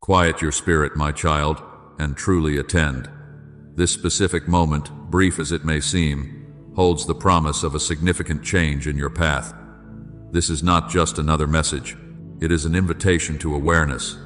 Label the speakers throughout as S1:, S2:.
S1: Quiet your spirit, my child, and truly attend. This specific moment, brief as it may seem, holds the promise of a significant change in your path. This is not just another message. It is an invitation to awareness.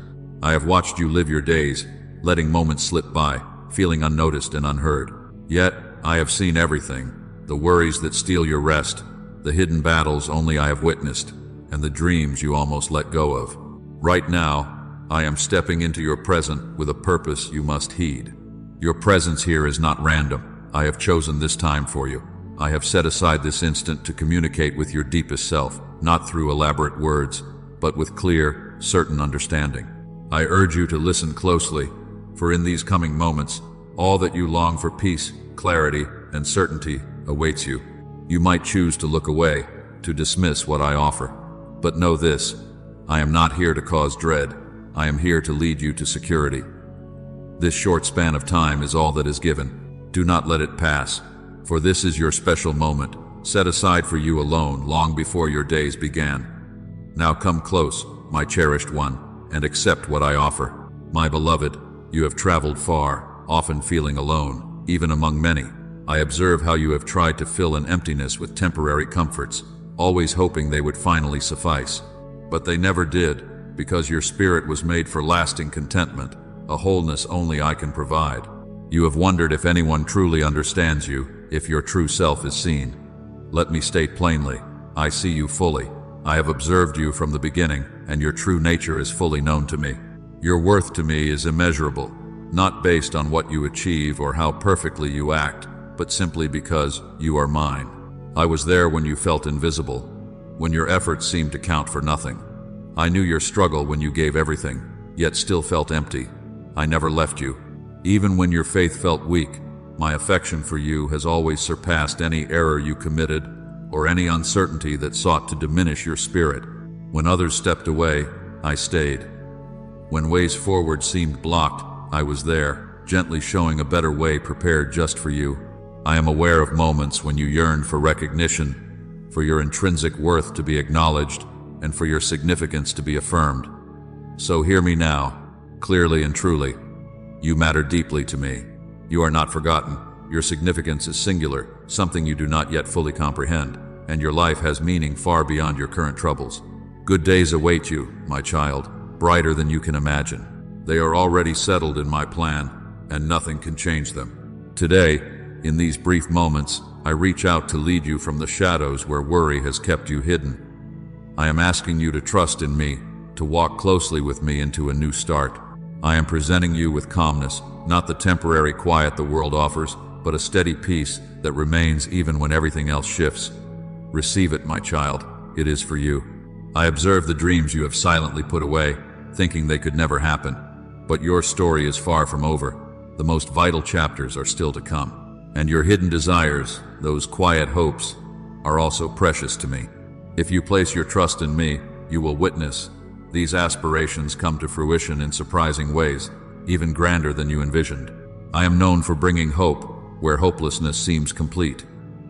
S1: I have watched you live your days, letting moments slip by, feeling unnoticed and unheard. Yet, I have seen everything. The worries that steal your rest, the hidden battles only I have witnessed, and the dreams you almost let go of. Right now, I am stepping into your present with a purpose you must heed. Your presence here is not random. I have chosen this time for you. I have set aside this instant to communicate with your deepest self, not through elaborate words, but with clear, certain understanding. I urge you to listen closely, for in these coming moments, all that you long for, peace, clarity, and certainty, awaits you. You might choose to look away, to dismiss what I offer. But know this, I am not here to cause dread. I am here to lead you to security. This short span of time is all that is given. Do not let it pass, for this is your special moment, set aside for you alone long before your days began. Now come close, my cherished one, and accept what I offer. My beloved, you have traveled far, often feeling alone, even among many. I observe how you have tried to fill an emptiness with temporary comforts, always hoping they would finally suffice. But they never did, because your spirit was made for lasting contentment, a wholeness only I can provide. You have wondered if anyone truly understands you, if your true self is seen. Let me state plainly, I see you fully. I have observed you from the beginning, and your true nature is fully known to me. Your worth to me is immeasurable, not based on what you achieve or how perfectly you act, but simply because you are mine. I was there when you felt invisible, when your efforts seemed to count for nothing. I knew your struggle when you gave everything, yet still felt empty. I never left you. Even when your faith felt weak, my affection for you has always surpassed any error you committed or any uncertainty that sought to diminish your spirit. When others stepped away, I stayed. When ways forward seemed blocked, I was there, gently showing a better way prepared just for you. I am aware of moments when you yearned for recognition, for your intrinsic worth to be acknowledged, and for your significance to be affirmed. So hear me now, clearly and truly. You matter deeply to me. You are not forgotten. Your significance is singular, something you do not yet fully comprehend, and your life has meaning far beyond your current troubles. Good days await you, my child, brighter than you can imagine. They are already settled in my plan, and nothing can change them. Today, in these brief moments, I reach out to lead you from the shadows where worry has kept you hidden. I am asking you to trust in me, to walk closely with me into a new start. I am presenting you with calmness, not the temporary quiet the world offers, but a steady peace that remains even when everything else shifts. Receive it, my child. It is for you. I observe the dreams you have silently put away, thinking they could never happen. But your story is far from over. The most vital chapters are still to come. And your hidden desires, those quiet hopes, are also precious to me. If you place your trust in me, you will witness these aspirations come to fruition in surprising ways, even grander than you envisioned. I am known for bringing hope where hopelessness seems complete.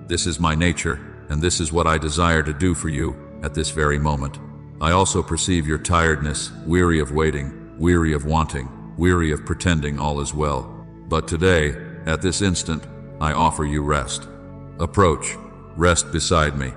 S1: This is my nature, and this is what I desire to do for you at this very moment. I also perceive your tiredness, weary of waiting, weary of wanting, weary of pretending all is well. But today, at this instant, I offer you rest. Approach, rest beside me.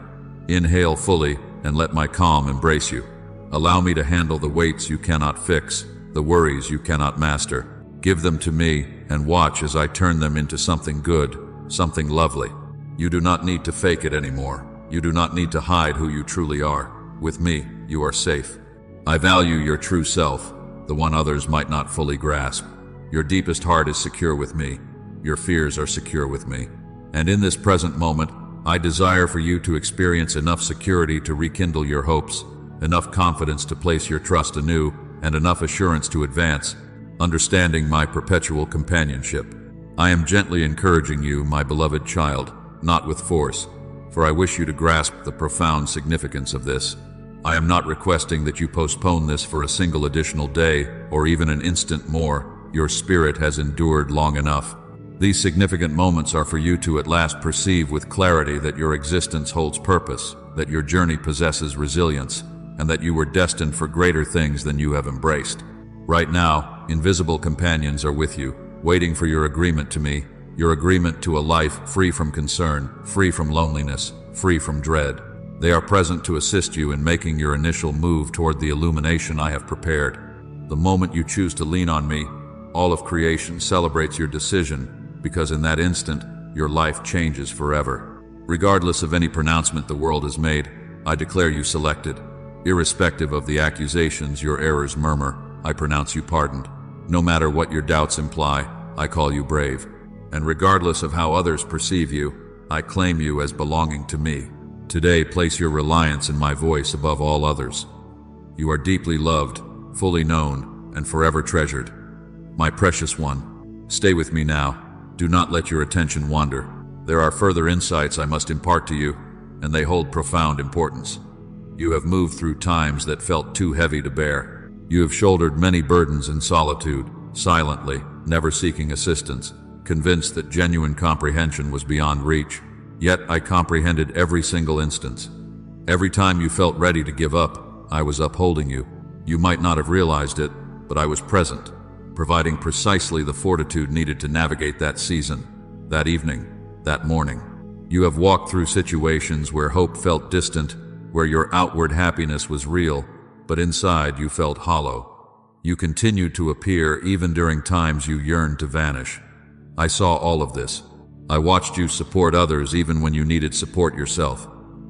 S1: Inhale fully and let my calm embrace you. Allow me to handle the weights you cannot fix, the worries you cannot master. Give them to me and watch as I turn them into something good, something lovely. You do not need to fake it anymore. You do not need to hide who you truly are. With me, you are safe. I value your true self, the one others might not fully grasp. Your deepest heart is secure with me. Your fears are secure with me. And in this present moment, I desire for you to experience enough security to rekindle your hopes, enough confidence to place your trust anew, and enough assurance to advance, understanding my perpetual companionship. I am gently encouraging you, my beloved child, not with force, for I wish you to grasp the profound significance of this. I am not requesting that you postpone this for a single additional day, or even an instant more. Your spirit has endured long enough. These significant moments are for you to at last perceive with clarity that your existence holds purpose, that your journey possesses resilience, and that you were destined for greater things than you have embraced. Right now, invisible companions are with you, waiting for your agreement to me, your agreement to a life free from concern, free from loneliness, free from dread. They are present to assist you in making your initial move toward the illumination I have prepared. The moment you choose to lean on me, all of creation celebrates your decision, because in that instant, your life changes forever. Regardless of any pronouncement the world has made, I declare you selected. Irrespective of the accusations your errors murmur, I pronounce you pardoned. No matter what your doubts imply, I call you brave. And regardless of how others perceive you, I claim you as belonging to me. Today, place your reliance in my voice above all others. You are deeply loved, fully known, and forever treasured. My precious one, stay with me now. Do not let your attention wander. There are further insights I must impart to you, and they hold profound importance. You have moved through times that felt too heavy to bear. You have shouldered many burdens in solitude, silently, never seeking assistance, convinced that genuine comprehension was beyond reach. Yet I comprehended every single instance. Every time you felt ready to give up, I was upholding you. You might not have realized it, but I was present, providing precisely the fortitude needed to navigate that season, that evening, that morning. You have walked through situations where hope felt distant, where your outward happiness was real, but inside you felt hollow. You continued to appear even during times you yearned to vanish. I saw all of this. I watched you support others even when you needed support yourself.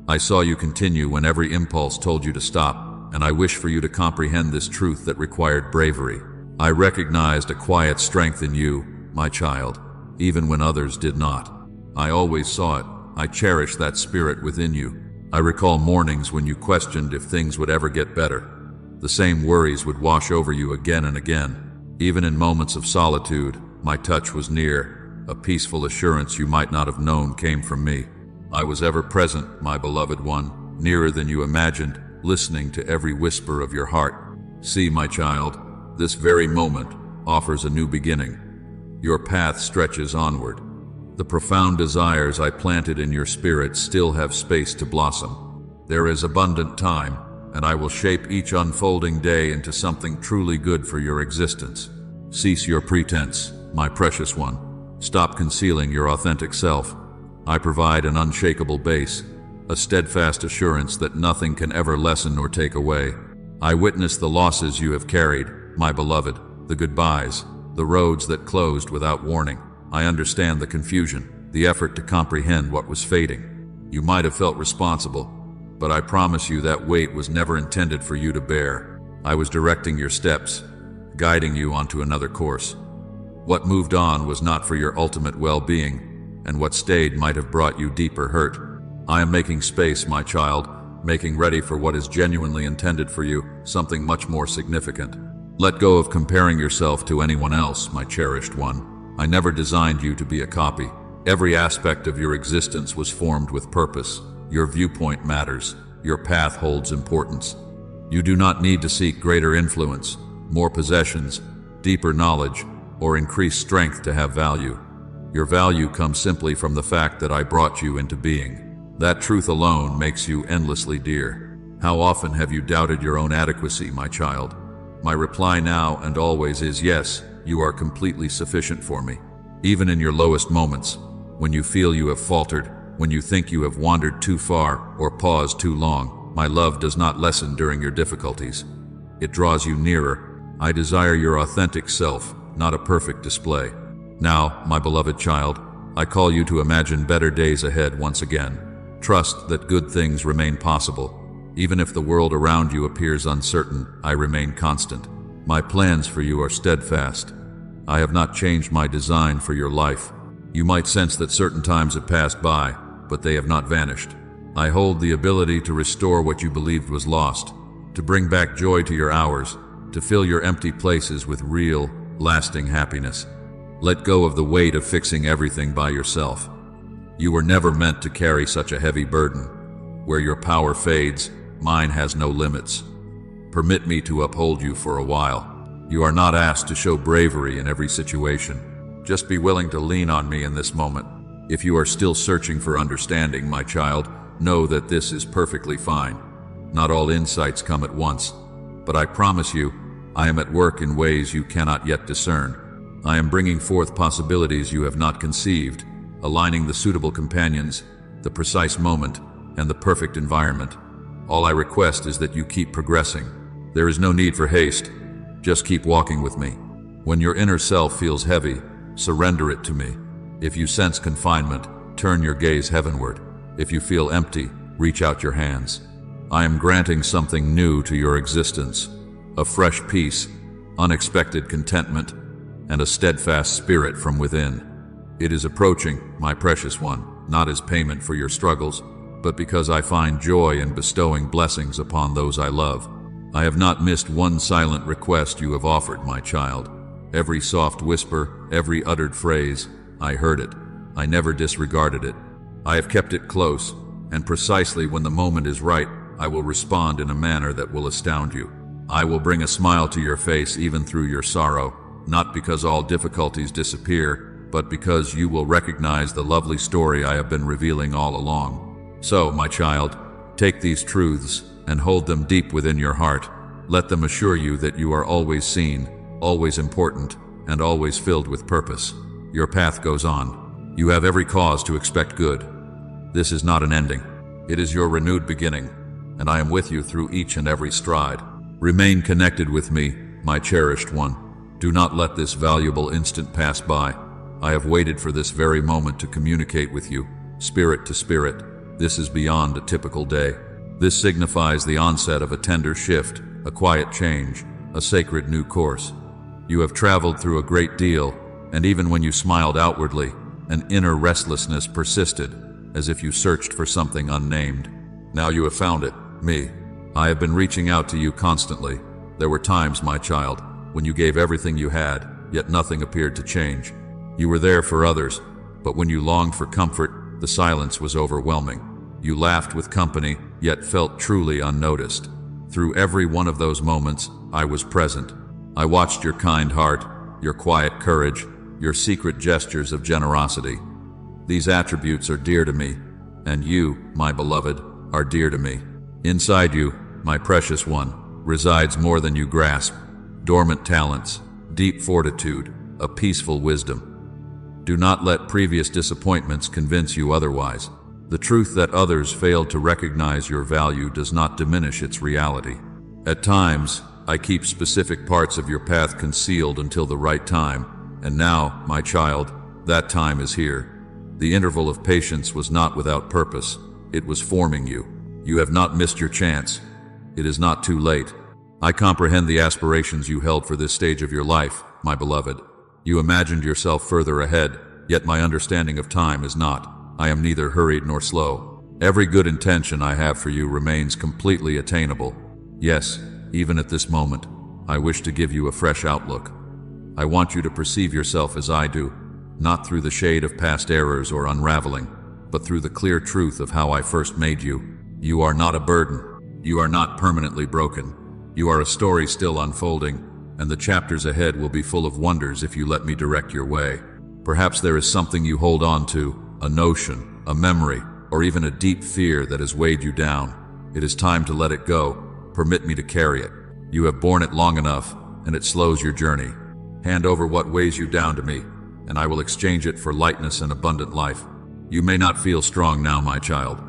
S1: I saw you continue when every impulse told you to stop, and I wish for you to comprehend this truth that required bravery. I recognized a quiet strength in you, my child, even when others did not. I always saw it. I cherished that spirit within you. I recall mornings when you questioned if things would ever get better. The same worries would wash over you again and again. Even in moments of solitude, my touch was near. A peaceful assurance you might not have known came from me. I was ever present, my beloved one, nearer than you imagined, listening to every whisper of your heart. See, my child, this very moment offers a new beginning. Your path stretches onward. The profound desires I planted in your spirit still have space to blossom. There is abundant time, and I will shape each unfolding day into something truly good for your existence. Cease your pretense, my precious one. Stop concealing your authentic self. I provide an unshakable base, a steadfast assurance that nothing can ever lessen or take away. I witness the losses you have carried, my beloved, the goodbyes, the roads that closed without warning. I understand the confusion, the effort to comprehend what was fading. You might have felt responsible, but I promise you that weight was never intended for you to bear. I was directing your steps, guiding you onto another course. What moved on was not for your ultimate well-being, and what stayed might have brought you deeper hurt. I am making space, my child, making ready for what is genuinely intended for you, something much more significant. Let go of comparing yourself to anyone else, my cherished one. I never designed you to be a copy. Every aspect of your existence was formed with purpose. Your viewpoint matters. Your path holds importance. You do not need to seek greater influence, more possessions, deeper knowledge, or increased strength to have value. Your value comes simply from the fact that I brought you into being. That truth alone makes you endlessly dear. How often have you doubted your own adequacy, my child? My reply now and always is yes, you are completely sufficient for me. Even in your lowest moments, when you feel you have faltered, when you think you have wandered too far or paused too long, my love does not lessen during your difficulties. It draws you nearer. I desire your authentic self, not a perfect display. Now, my beloved child, I call you to imagine better days ahead once again. Trust that good things remain possible. Even if the world around you appears uncertain, I remain constant. My plans for you are steadfast. I have not changed my design for your life. You might sense that certain times have passed by, but they have not vanished. I hold the ability to restore what you believed was lost, to bring back joy to your hours, to fill your empty places with real, lasting happiness. Let go of the weight of fixing everything by yourself. You were never meant to carry such a heavy burden. Where your power fades, mine has no limits. Permit me to uphold you for a while. You are not asked to show bravery in every situation. Just be willing to lean on me in this moment. If you are still searching for understanding, my child, know that this is perfectly fine. Not all insights come at once, but I promise you, I am at work in ways you cannot yet discern. I am bringing forth possibilities you have not conceived, aligning the suitable companions, the precise moment, and the perfect environment. All I request is that you keep progressing. There is no need for haste. Just keep walking with me. When your inner self feels heavy, surrender it to me. If you sense confinement, turn your gaze heavenward. If you feel empty, reach out your hands. I am granting something new to your existence, a fresh peace, unexpected contentment, and a steadfast spirit from within. It is approaching, my precious one, not as payment for your struggles, but because I find joy in bestowing blessings upon those I love. I have not missed one silent request you have offered, my child. Every soft whisper, every uttered phrase, I heard it. I never disregarded it. I have kept it close, and precisely when the moment is right, I will respond in a manner that will astound you. I will bring a smile to your face even through your sorrow, not because all difficulties disappear, but because you will recognize the lovely story I have been revealing all along. So, my child, take these truths and hold them deep within your heart. Let them assure you that you are always seen, always important, and always filled with purpose. Your path goes on. You have every cause to expect good. This is not an ending. It is your renewed beginning, and I am with you through each and every stride. Remain connected with me, my cherished one. Do not let this valuable instant pass by. I have waited for this very moment to communicate with you, spirit to spirit. This is beyond a typical day. This signifies the onset of a tender shift, a quiet change, a sacred new course. You have traveled through a great deal, and even when you smiled outwardly, an inner restlessness persisted, as if you searched for something unnamed. Now you have found it, me. I have been reaching out to you constantly. There were times, my child, when you gave everything you had, yet nothing appeared to change. You were there for others, but when you longed for comfort, the silence was overwhelming. You laughed with company, yet felt truly unnoticed. Through every one of those moments, I was present. I watched your kind heart, your quiet courage, your secret gestures of generosity. These attributes are dear to me, and you, my beloved, are dear to me. Inside you, my precious one, resides more than you grasp. Dormant talents, deep fortitude, a peaceful wisdom. Do not let previous disappointments convince you otherwise. The truth that others failed to recognize your value does not diminish its reality. At times, I keep specific parts of your path concealed until the right time, and now, my child, that time is here. The interval of patience was not without purpose. It was forming you. You have not missed your chance. It is not too late. I comprehend the aspirations you held for this stage of your life, my beloved. You imagined yourself further ahead, yet my understanding of time is not. I am neither hurried nor slow. Every good intention I have for you remains completely attainable. Yes, even at this moment, I wish to give you a fresh outlook. I want you to perceive yourself as I do, not through the shade of past errors or unraveling, but through the clear truth of how I first made you. You are not a burden. You are not permanently broken. You are a story still unfolding, and the chapters ahead will be full of wonders if you let me direct your way. Perhaps there is something you hold on to, a notion, a memory, or even a deep fear that has weighed you down. It is time to let it go. Permit me to carry it. You have borne it long enough, and it slows your journey. Hand over what weighs you down to me, and I will exchange it for lightness and abundant life. You may not feel strong now, my child.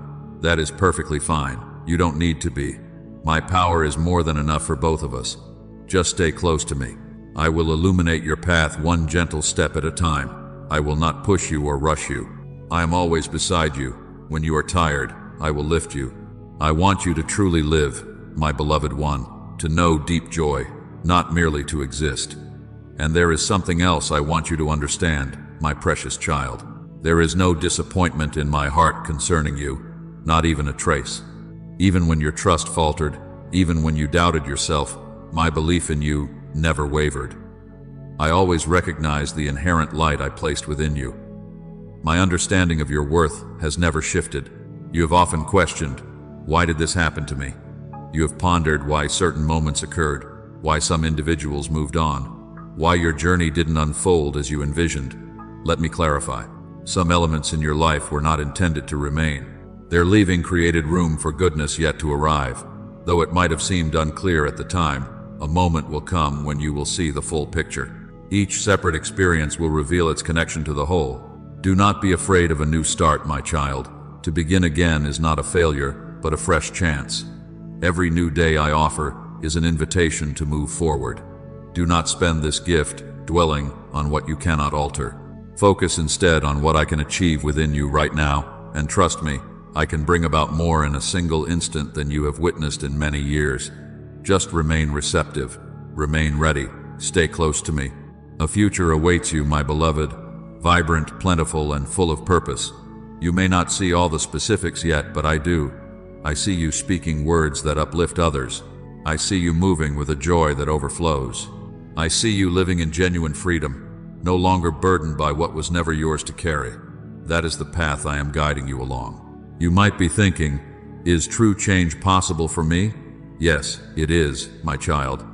S1: That is perfectly fine. You don't need to be. My power is more than enough for both of us. Just stay close to me. I will illuminate your path one gentle step at a time. I will not push you or rush you. I am always beside you. When you are tired, I will lift you. I want you to truly live, my beloved one, to know deep joy, not merely to exist. And there is something else I want you to understand, my precious child. There is no disappointment in my heart concerning you, not even a trace. Even when your trust faltered, even when you doubted yourself, my belief in you never wavered. I always recognized the inherent light I placed within you. My understanding of your worth has never shifted. You have often questioned, why did this happen to me? You have pondered why certain moments occurred, why some individuals moved on, why your journey didn't unfold as you envisioned. Let me clarify. Some elements in your life were not intended to remain. Their leaving created room for goodness yet to arrive. Though it might have seemed unclear at the time, a moment will come when you will see the full picture. Each separate experience will reveal its connection to the whole. Do not be afraid of a new start, my child. To begin again is not a failure, but a fresh chance. Every new day I offer is an invitation to move forward. Do not spend this gift dwelling on what you cannot alter. Focus instead on what I can achieve within you right now, and trust me, I can bring about more in a single instant than you have witnessed in many years. Just remain receptive, remain ready, stay close to me. A future awaits you, my beloved, vibrant, plentiful, and full of purpose. You may not see all the specifics yet, but I do. I see you speaking words that uplift others. I see you moving with a joy that overflows. I see you living in genuine freedom, no longer burdened by what was never yours to carry. That is the path I am guiding you along. You might be thinking, is true change possible for me? Yes, it is, my child.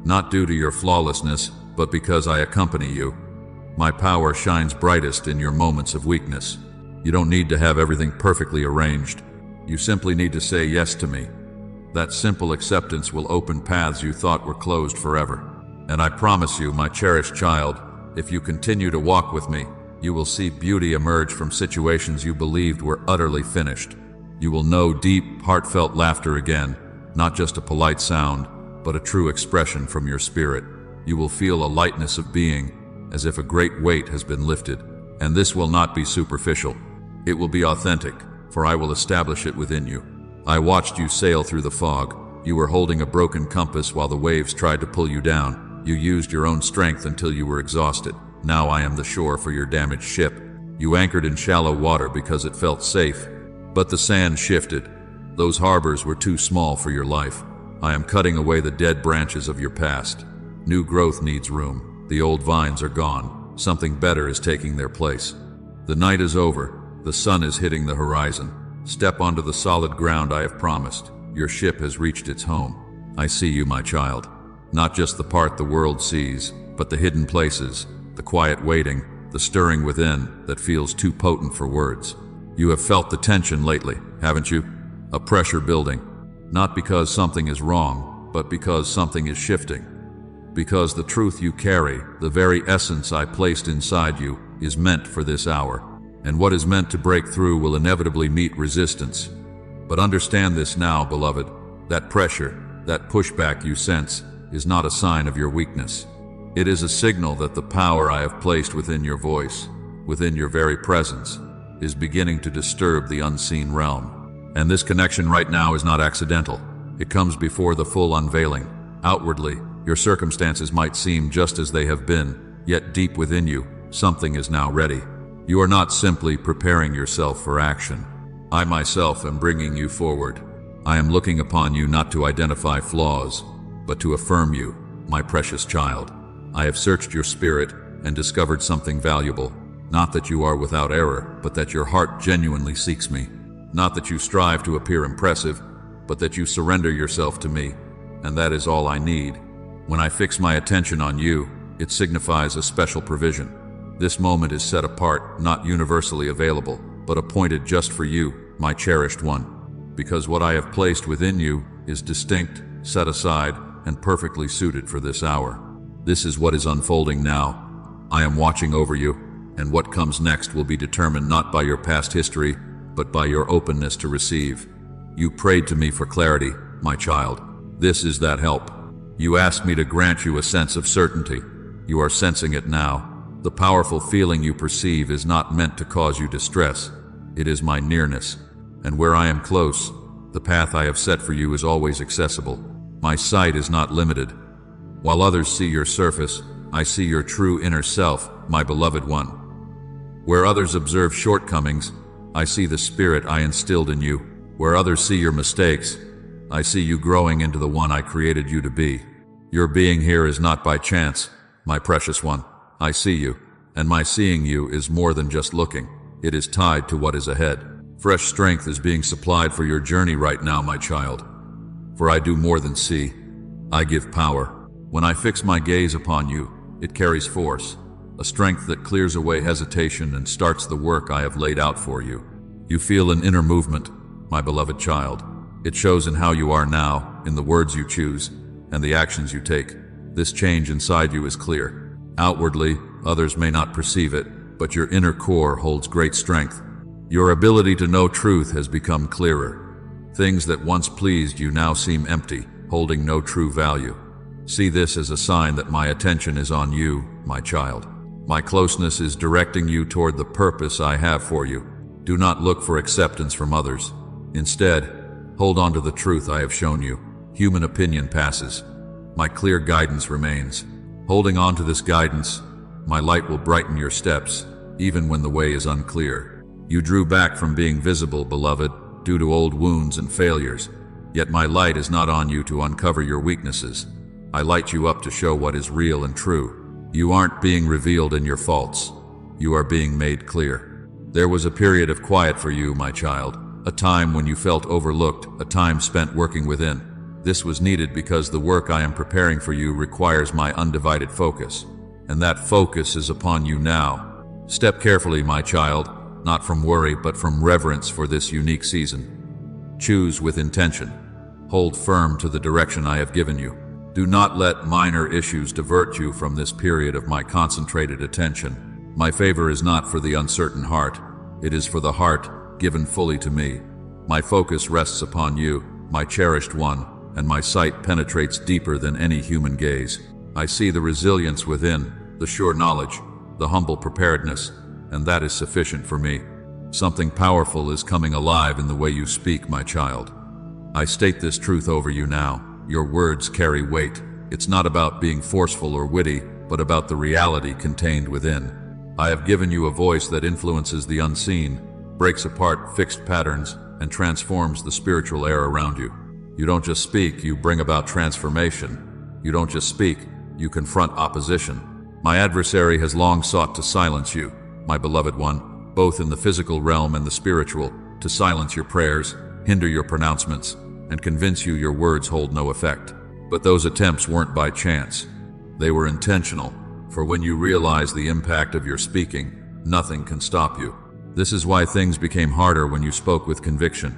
S1: Not due to your flawlessness, but because I accompany you. My power shines brightest in your moments of weakness. You don't need to have everything perfectly arranged. You simply need to say yes to me. That simple acceptance will open paths you thought were closed forever. And I promise you, my cherished child, if you continue to walk with me, you will see beauty emerge from situations you believed were utterly finished. You will know deep, heartfelt laughter again, not just a polite sound, but a true expression from your spirit. You will feel a lightness of being, as if a great weight has been lifted. And this will not be superficial. It will be authentic, for I will establish it within you. I watched you sail through the fog. You were holding a broken compass while the waves tried to pull you down. You used your own strength until you were exhausted. Now I am the shore for your damaged ship. You anchored in shallow water because it felt safe. But the sand shifted. Those harbors were too small for your life. I am cutting away the dead branches of your past. New growth needs room. The old vines are gone. Something better is taking their place. The night is over. The sun is hitting the horizon. Step onto the solid ground I have promised. Your ship has reached its home. I see you, my child. Not just the part the world sees, but the hidden places, the quiet waiting, the stirring within that feels too potent for words. You have felt the tension lately, haven't you? A pressure building. Not because something is wrong, but because something is shifting. Because the truth you carry, the very essence I placed inside you, is meant for this hour. And what is meant to break through will inevitably meet resistance. But understand this now, beloved. That pressure, that pushback you sense, is not a sign of your weakness. It is a signal that the power I have placed within your voice, within your very presence, is beginning to disturb the unseen realm. And this connection right now is not accidental. It comes before the full unveiling. Outwardly, your circumstances might seem just as they have been, yet deep within you, something is now ready. You are not simply preparing yourself for action. I myself am bringing you forward. I am looking upon you not to identify flaws, but to affirm you, my precious child. I have searched your spirit and discovered something valuable. Not that you are without error, but that your heart genuinely seeks me. Not that you strive to appear impressive, but that you surrender yourself to me, and that is all I need. When I fix my attention on you, it signifies a special provision. This moment is set apart, not universally available, but appointed just for you, my cherished one. Because what I have placed within you is distinct, set aside, and perfectly suited for this hour. This is what is unfolding now. I am watching over you, and what comes next will be determined not by your past history, but by your openness to receive. You prayed to me for clarity, my child. This is that help. You asked me to grant you a sense of certainty. You are sensing it now. The powerful feeling you perceive is not meant to cause you distress. It is my nearness. And where I am close, the path I have set for you is always accessible. My sight is not limited. While others see your surface, I see your true inner self, my beloved one. Where others observe shortcomings, I see the spirit I instilled in you. Where others see your mistakes, I see you growing into the one I created you to be. Your being here is not by chance, my precious one. I see you, and my seeing you is more than just looking. It is tied to what is ahead. Fresh strength is being supplied for your journey right now, my child. For I do more than see. I give power. When I fix my gaze upon you, it carries force, a strength that clears away hesitation and starts the work I have laid out for you. You feel an inner movement, my beloved child. It shows in how you are now, in the words you choose, and the actions you take. This change inside you is clear. Outwardly, others may not perceive it, but your inner core holds great strength. Your ability to know truth has become clearer. Things that once pleased you now seem empty, holding no true value. See this as a sign that my attention is on you, my child. My closeness is directing you toward the purpose I have for you. Do not look for acceptance from others. Instead, hold on to the truth I have shown you. Human opinion passes. My clear guidance remains. Holding on to this guidance, my light will brighten your steps, even when the way is unclear. You drew back from being visible, beloved, due to old wounds and failures. Yet my light is not on you to uncover your weaknesses. I light you up to show what is real and true. You aren't being revealed in your faults. You are being made clear. There was a period of quiet for you, my child, a time when you felt overlooked, a time spent working within. This was needed because the work I am preparing for you requires my undivided focus. And that focus is upon you now. Step carefully, my child, not from worry, but from reverence for this unique season. Choose with intention. Hold firm to the direction I have given you. Do not let minor issues divert you from this period of my concentrated attention. My favor is not for the uncertain heart. It is for the heart given fully to me. My focus rests upon you, my cherished one, and my sight penetrates deeper than any human gaze. I see the resilience within, the sure knowledge, the humble preparedness, and that is sufficient for me. Something powerful is coming alive in the way you speak, my child. I state this truth over you now. Your words carry weight. It's not about being forceful or witty, but about the reality contained within. I have given you a voice that influences the unseen, breaks apart fixed patterns, and transforms the spiritual air around you. You don't just speak, you bring about transformation. You don't just speak, you confront opposition. My adversary has long sought to silence you, my beloved one, both in the physical realm and the spiritual, to silence your prayers, hinder your pronouncements, and convince you your words hold no effect. But those attempts weren't by chance. They were intentional, for when you realize the impact of your speaking, nothing can stop you. This is why things became harder when you spoke with conviction,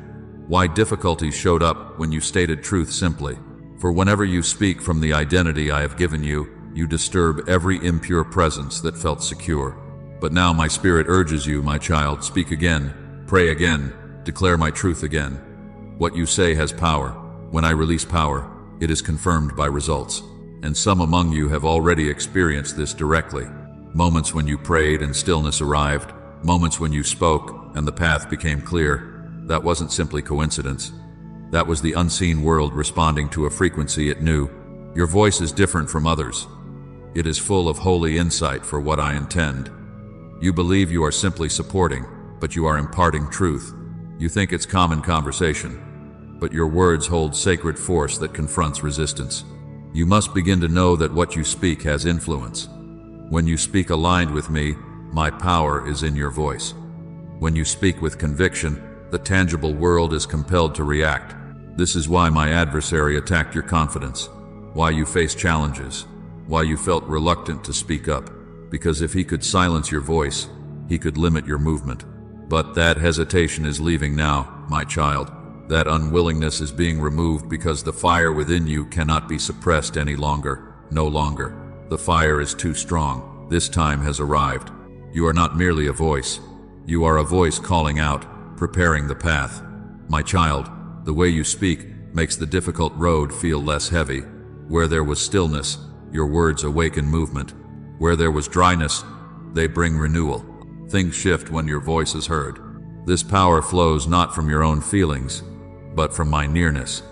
S1: why difficulties showed up when you stated truth simply. For whenever you speak from the identity I have given you, you disturb every impure presence that felt secure. But now my spirit urges you, my child, speak again, pray again, declare my truth again. What you say has power. When I release power, it is confirmed by results. And some among you have already experienced this directly. Moments when you prayed and stillness arrived. Moments when you spoke and the path became clear. That wasn't simply coincidence. That was the unseen world responding to a frequency it knew. Your voice is different from others. It is full of holy insight for what I intend. You believe you are simply supporting, but you are imparting truth. You think it's common conversation, but your words hold sacred force that confronts resistance. You must begin to know that what you speak has influence. When you speak aligned with me, my power is in your voice. When you speak with conviction, the tangible world is compelled to react. This is why my adversary attacked your confidence, why you faced challenges, why you felt reluctant to speak up, because if he could silence your voice, he could limit your movement. But that hesitation is leaving now, my child. That unwillingness is being removed because the fire within you cannot be suppressed any longer. No longer. The fire is too strong. This time has arrived. You are not merely a voice. You are a voice calling out, preparing the path. My child, the way you speak makes the difficult road feel less heavy. Where there was stillness, your words awaken movement. Where there was dryness, they bring renewal. Things shift when your voice is heard. This power flows not from your own feelings, but from my nearness.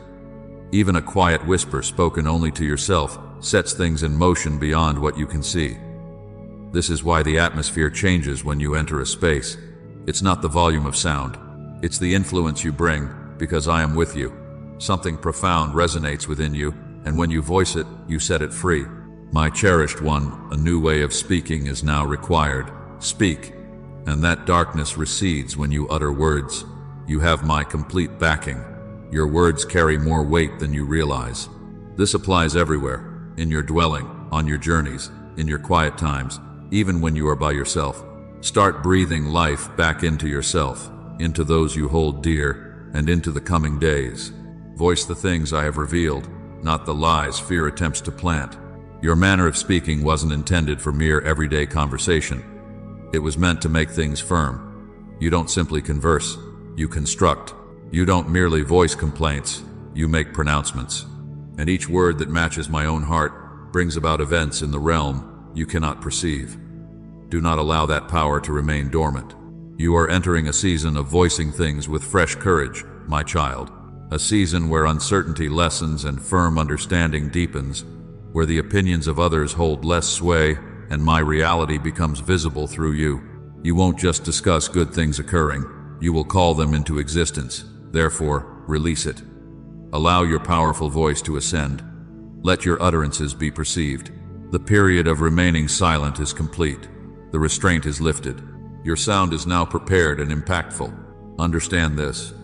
S1: Even a quiet whisper spoken only to yourself sets things in motion beyond what you can see. This is why the atmosphere changes when you enter a space. It's not the volume of sound. It's the influence you bring, because I am with you. Something profound resonates within you, and when you voice it, you set it free. My cherished one, a new way of speaking is now required. Speak. And that darkness recedes when you utter words. You have my complete backing. Your words carry more weight than you realize. This applies everywhere, in your dwelling, on your journeys, in your quiet times, even when you are by yourself. Start breathing life back into yourself, into those you hold dear, and into the coming days. Voice the things I have revealed. not the lies fear attempts to plant. Your manner of speaking wasn't intended for mere everyday conversation. It was meant to make things firm. You don't simply converse, you construct. You don't merely voice complaints, you make pronouncements. And each word that matches my own heart brings about events in the realm you cannot perceive. Do not allow that power to remain dormant. You are entering a season of voicing things with fresh courage, my child. A season where uncertainty lessens and firm understanding deepens, where the opinions of others hold less sway and my reality becomes visible through you. You won't just discuss good things occurring, you will call them into existence. Therefore, release it. Allow your powerful voice to ascend. Let your utterances be perceived. The period of remaining silent is complete. The restraint is lifted. Your sound is now prepared and impactful. Understand this.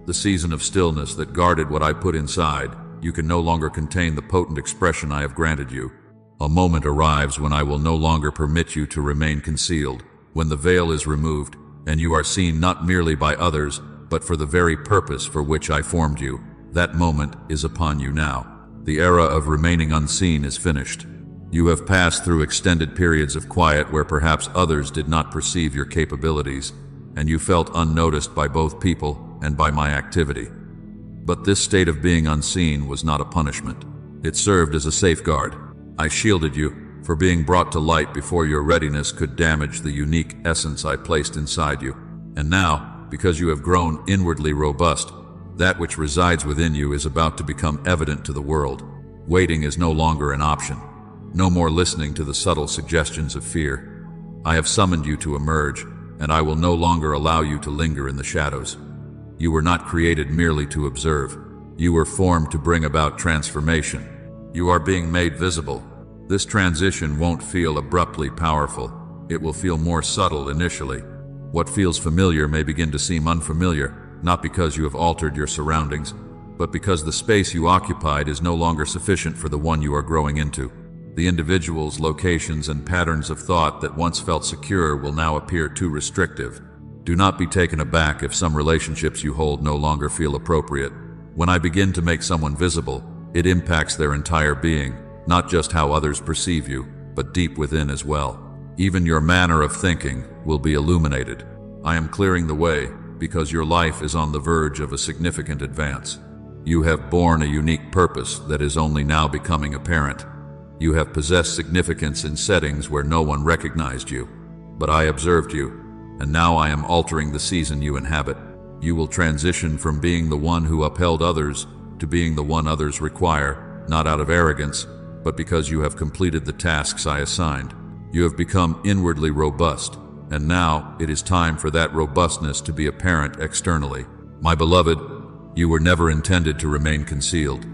S1: The season of stillness that guarded what I put inside, you can no longer contain the potent expression I have granted you. A moment arrives when I will no longer permit you to remain concealed, when the veil is removed, and you are seen not merely by others, but for the very purpose for which I formed you. That moment is upon you now. The era of remaining unseen is finished. You have passed through extended periods of quiet where perhaps others did not perceive your capabilities, and you felt unnoticed by both people and by my activity. But this state of being unseen was not a punishment. It served as a safeguard. I shielded you for being brought to light before your readiness could damage the unique essence I placed inside you. And now, because you have grown inwardly robust, that which resides within you is about to become evident to the world. Waiting is no longer an option. No more listening to the subtle suggestions of fear. I have summoned you to emerge, and I will no longer allow you to linger in the shadows. You were not created merely to observe. You were formed to bring about transformation. You are being made visible. This transition won't feel abruptly powerful. It will feel more subtle initially. What feels familiar may begin to seem unfamiliar, not because you have altered your surroundings, but because the space you occupied is no longer sufficient for the one you are growing into. The individuals, locations, and patterns of thought that once felt secure will now appear too restrictive. Do not be taken aback if some relationships you hold no longer feel appropriate. When I begin to make someone visible, it impacts their entire being, not just how others perceive you, but deep within as well. Even your manner of thinking will be illuminated. I am clearing the way because your life is on the verge of a significant advance. You have borne a unique purpose that is only now becoming apparent. You have possessed significance in settings where no one recognized you. But I observed you, and now I am altering the season you inhabit. You will transition from being the one who upheld others to being the one others require, not out of arrogance, but because you have completed the tasks I assigned. You have become inwardly robust, and now it is time for that robustness to be apparent externally. My beloved, you were never intended to remain concealed.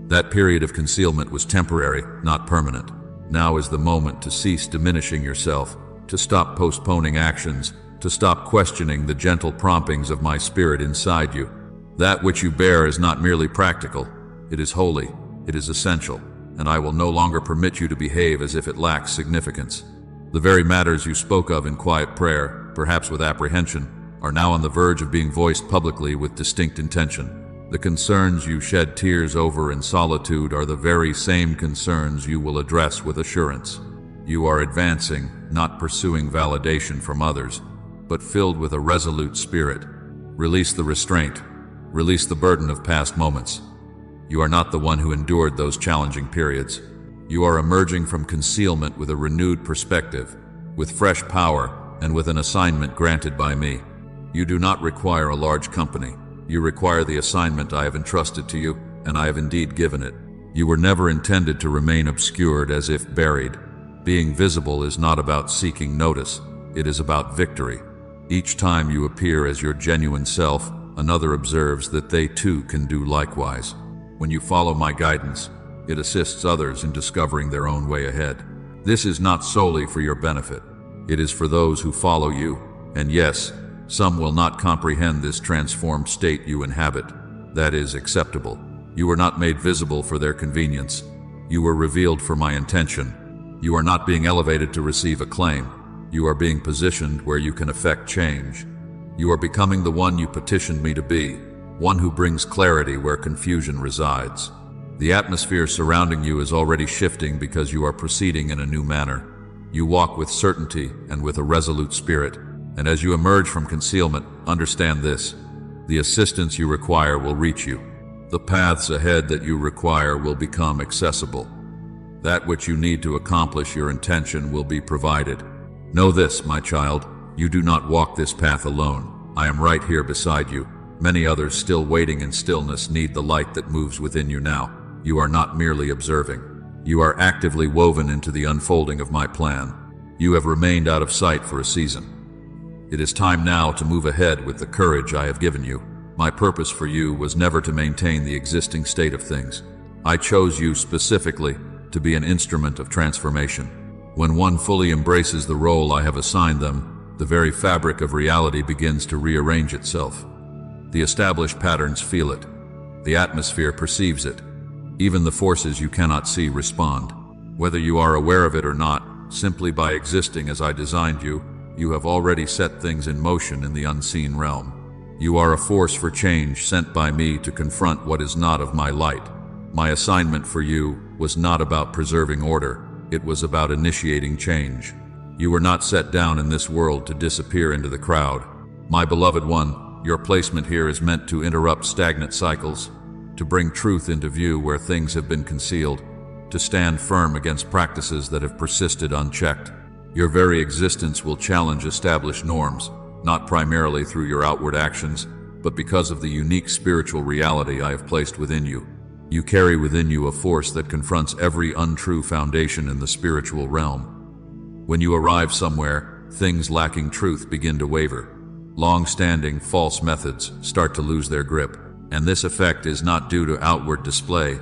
S1: That period of concealment was temporary, not permanent. Now is the moment to cease diminishing yourself, to stop postponing actions, to stop questioning the gentle promptings of my spirit inside you. That which you bear is not merely practical, it is holy, it is essential, and I will no longer permit you to behave as if it lacks significance. The very matters you spoke of in quiet prayer, perhaps with apprehension, are now on the verge of being voiced publicly with distinct intention. The concerns you shed tears over in solitude are the very same concerns you will address with assurance. You are advancing, not pursuing validation from others, but filled with a resolute spirit. Release the restraint. Release the burden of past moments. You are not the one who endured those challenging periods. You are emerging from concealment with a renewed perspective, with fresh power, and with an assignment granted by me. You do not require a large company. You require the assignment I have entrusted to you, and I have indeed given it. You were never intended to remain obscured as if buried. Being visible is not about seeking notice. It is about victory. Each time you appear as your genuine self, another observes that they too can do likewise. When you follow my guidance, it assists others in discovering their own way ahead. This is not solely for your benefit. It is for those who follow you. And yes, some will not comprehend this transformed state you inhabit. That is acceptable. You were not made visible for their convenience. You were revealed for my intention. You are not being elevated to receive acclaim. You are being positioned where you can effect change. You are becoming the one you petitioned me to be, one who brings clarity where confusion resides. The atmosphere surrounding you is already shifting because you are proceeding in a new manner. You walk with certainty and with a resolute spirit, and as you emerge from concealment, understand this: the assistance you require will reach you. The paths ahead that you require will become accessible. That which you need to accomplish your intention will be provided. Know this, my child, you do not walk this path alone. I am right here beside you. Many others still waiting in stillness need the light that moves within you now. You are not merely observing. You are actively woven into the unfolding of my plan. You have remained out of sight for a season. It is time now to move ahead with the courage I have given you. My purpose for you was never to maintain the existing state of things. I chose you specifically to be an instrument of transformation. When one fully embraces the role I have assigned them, the very fabric of reality begins to rearrange itself. The established patterns feel it. The atmosphere perceives it. Even the forces you cannot see respond. Whether you are aware of it or not, simply by existing as I designed you, you have already set things in motion in the unseen realm. You are a force for change sent by me to confront what is not of my light. My assignment for you was not about preserving order, it was about initiating change. You were not set down in this world to disappear into the crowd. My beloved one, your placement here is meant to interrupt stagnant cycles, to bring truth into view where things have been concealed, to stand firm against practices that have persisted unchecked. Your very existence will challenge established norms, not primarily through your outward actions, but because of the unique spiritual reality I have placed within you. You carry within you a force that confronts every untrue foundation in the spiritual realm. When you arrive somewhere, things lacking truth begin to waver. Long-standing false methods start to lose their grip, and this effect is not due to outward display,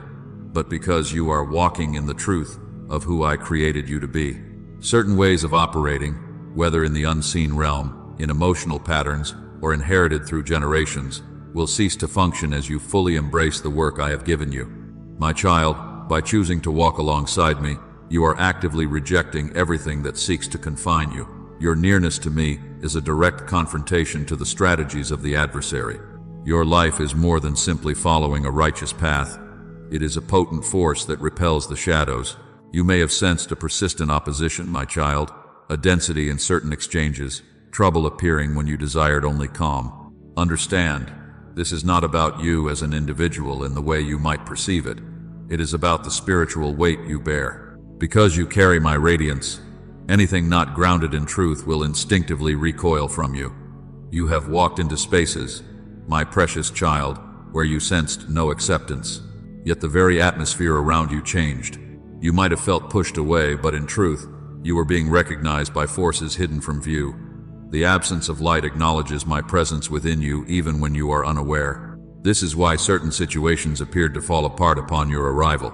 S1: but because you are walking in the truth of who I created you to be. Certain ways of operating, whether in the unseen realm, in emotional patterns, or inherited through generations, will cease to function as you fully embrace the work I have given you. My child, by choosing to walk alongside me, you are actively rejecting everything that seeks to confine you. Your nearness to me is a direct confrontation to the strategies of the adversary. Your life is more than simply following a righteous path. It is a potent force that repels the shadows. You may have sensed a persistent opposition, my child, a density in certain exchanges, trouble appearing when you desired only calm. Understand, this is not about you as an individual in the way you might perceive it. It is about the spiritual weight you bear. Because you carry my radiance, anything not grounded in truth will instinctively recoil from you. You have walked into spaces, my precious child, where you sensed no acceptance. Yet the very atmosphere around you changed. You might have felt pushed away, but in truth, you were being recognized by forces hidden from view. The absence of light acknowledges my presence within you even when you are unaware. This is why certain situations appeared to fall apart upon your arrival.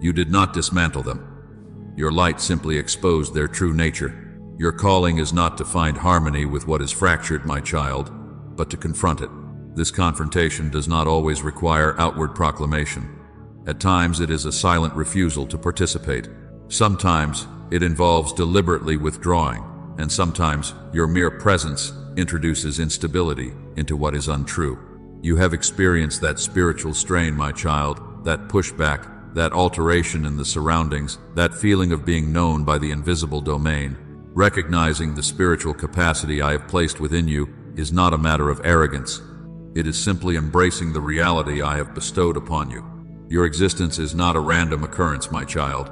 S1: You did not dismantle them. Your light simply exposed their true nature. Your calling is not to find harmony with what is fractured, my child, but to confront it. This confrontation does not always require outward proclamation. At times it is a silent refusal to participate. Sometimes it involves deliberately withdrawing, and sometimes your mere presence introduces instability into what is untrue. You have experienced that spiritual strain, my child, that pushback, that alteration in the surroundings, that feeling of being known by the invisible domain. Recognizing the spiritual capacity I have placed within you is not a matter of arrogance. It is simply embracing the reality I have bestowed upon you. Your existence is not a random occurrence, my child.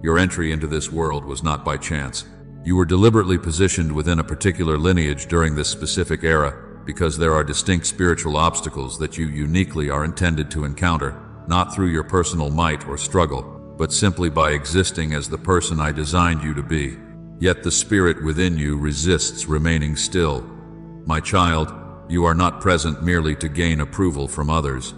S1: Your entry into this world was not by chance. You were deliberately positioned within a particular lineage during this specific era because there are distinct spiritual obstacles that you uniquely are intended to encounter, not through your personal might or struggle, but simply by existing as the person I designed you to be. Yet the spirit within you resists remaining still. My child, you are not present merely to gain approval from others.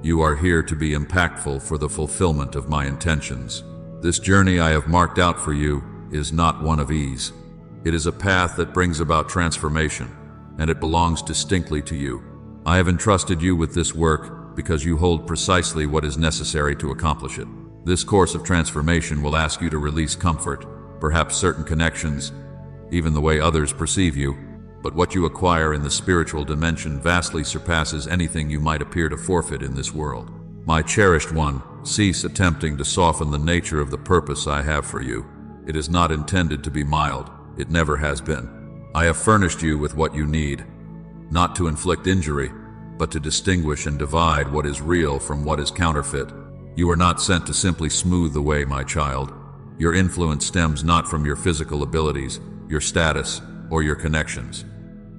S1: You are here to be impactful for the fulfillment of my intentions. This journey I have marked out for you is not one of ease. It is a path that brings about transformation, and it belongs distinctly to you. I have entrusted you with this work because you hold precisely what is necessary to accomplish it. This course of transformation will ask you to release comfort, perhaps certain connections, even the way others perceive you, but what you acquire in the spiritual dimension vastly surpasses anything you might appear to forfeit in this world. My cherished one, cease attempting to soften the nature of the purpose I have for you. It is not intended to be mild. It never has been. I have furnished you with what you need, not to inflict injury, but to distinguish and divide what is real from what is counterfeit. You are not sent to simply smooth the way, my child. Your influence stems not from your physical abilities, your status, or your connections.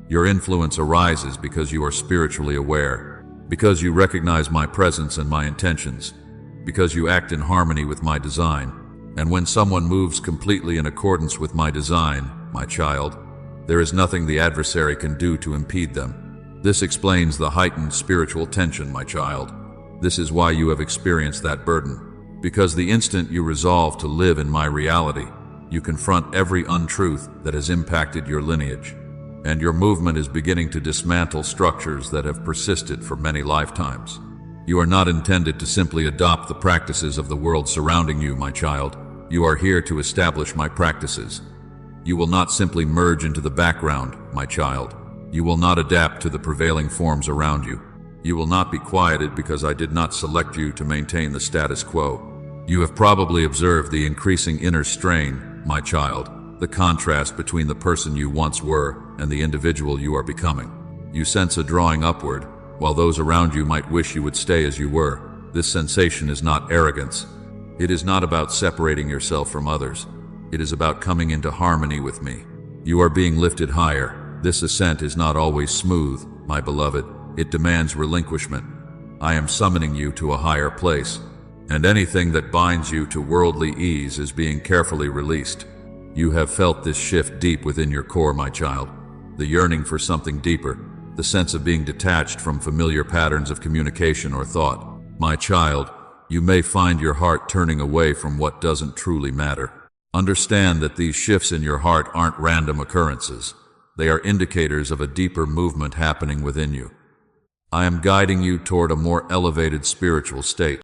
S1: Your influence arises because you are spiritually aware, because you recognize my presence and my intentions, because you act in harmony with my design. And when someone moves completely in accordance with my design, my child, there is nothing the adversary can do to impede them. This explains the heightened spiritual tension, my child. This is why you have experienced that burden. Because the instant you resolve to live in my reality, you confront every untruth that has impacted your lineage. And your movement is beginning to dismantle structures that have persisted for many lifetimes. You are not intended to simply adopt the practices of the world surrounding you, my child. You are here to establish my practices. You will not simply merge into the background, my child. You will not adapt to the prevailing forms around you. You will not be quieted because I did not select you to maintain the status quo. You have probably observed the increasing inner strain, my child, the contrast between the person you once were and the individual you are becoming. You sense a drawing upward, while those around you might wish you would stay as you were. This sensation is not arrogance. It is not about separating yourself from others. It is about coming into harmony with me. You are being lifted higher. This ascent is not always smooth, my beloved. It demands relinquishment. I am summoning you to a higher place, and anything that binds you to worldly ease is being carefully released. You have felt this shift deep within your core, my child. The yearning for something deeper, the sense of being detached from familiar patterns of communication or thought. My child, you may find your heart turning away from what doesn't truly matter. Understand that these shifts in your heart aren't random occurrences. They are indicators of a deeper movement happening within you. I am guiding you toward a more elevated spiritual state.